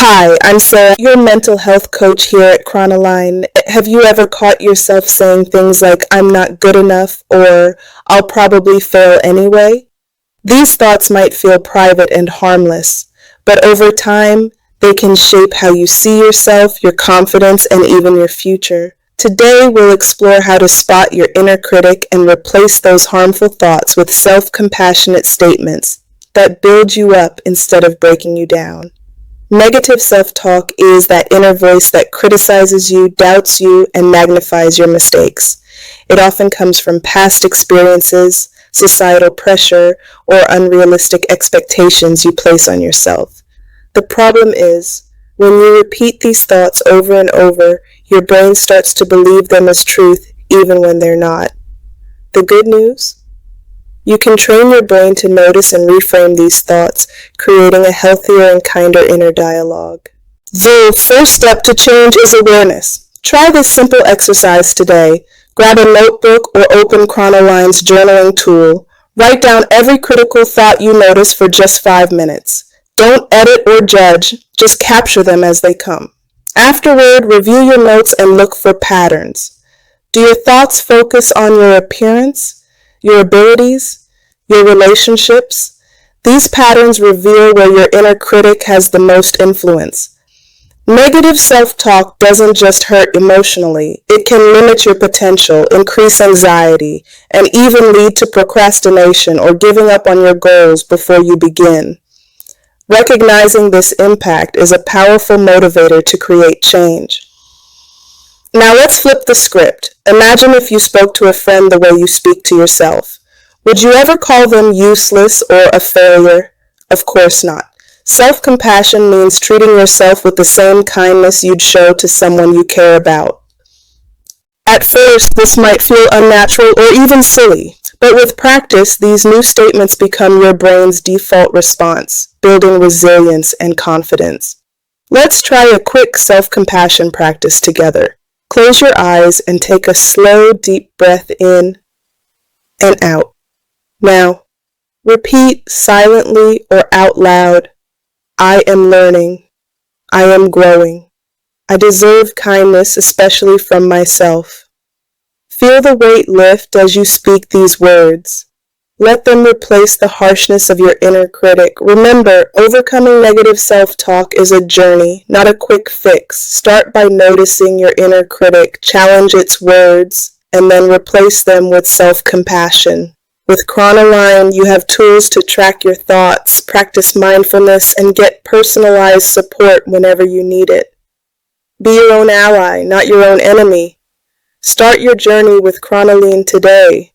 Hi, I'm Sarah, your mental health coach here at Chronolyne. Have you ever caught yourself saying things like, I'm not good enough, or I'll probably fail anyway? These thoughts might feel private and harmless, but over time, they can shape how you see yourself, your confidence, and even your future. Today, we'll explore how to spot your inner critic and replace those harmful thoughts with self-compassionate statements that build you up instead of breaking you down. Negative self-talk is that inner voice that criticizes you, doubts you, and magnifies your mistakes. It often comes from past experiences, societal pressure, or unrealistic expectations you place on yourself. The problem is, when you repeat these thoughts over and over, your brain starts to believe them as truth even when they're not. The good news? You can train your brain to notice and reframe these thoughts, creating a healthier and kinder inner dialogue. The first step to change is awareness. Try this simple exercise today. Grab a notebook or open Chronolyne's journaling tool. Write down every critical thought you notice for just 5 minutes. Don't edit or judge, just capture them as they come. Afterward, review your notes and look for patterns. Do your thoughts focus on your appearance, your abilities, your relationships? These patterns reveal where your inner critic has the most influence. Negative self-talk doesn't just hurt emotionally. It can limit your potential, increase anxiety, and even lead to procrastination or giving up on your goals before you begin. Recognizing this impact is a powerful motivator to create change. Now let's flip the script. Imagine if you spoke to a friend the way you speak to yourself. Would you ever call them useless or a failure? Of course not. Self-compassion means treating yourself with the same kindness you'd show to someone you care about. At first, this might feel unnatural or even silly, but with practice, these new statements become your brain's default response, building resilience and confidence. Let's try a quick self-compassion practice together. Close your eyes and take a slow, deep breath in and out. Now, repeat silently or out loud, I am learning. I am growing. I deserve kindness, especially from myself. Feel the weight lift as you speak these words. Let them replace the harshness of your inner critic. Remember, overcoming negative self-talk is a journey, not a quick fix. Start by noticing your inner critic, challenge its words, and then replace them with self-compassion. With Chronolyne, you have tools to track your thoughts, practice mindfulness, and get personalized support whenever you need it. Be your own ally, not your own enemy. Start your journey with Chronolyne today.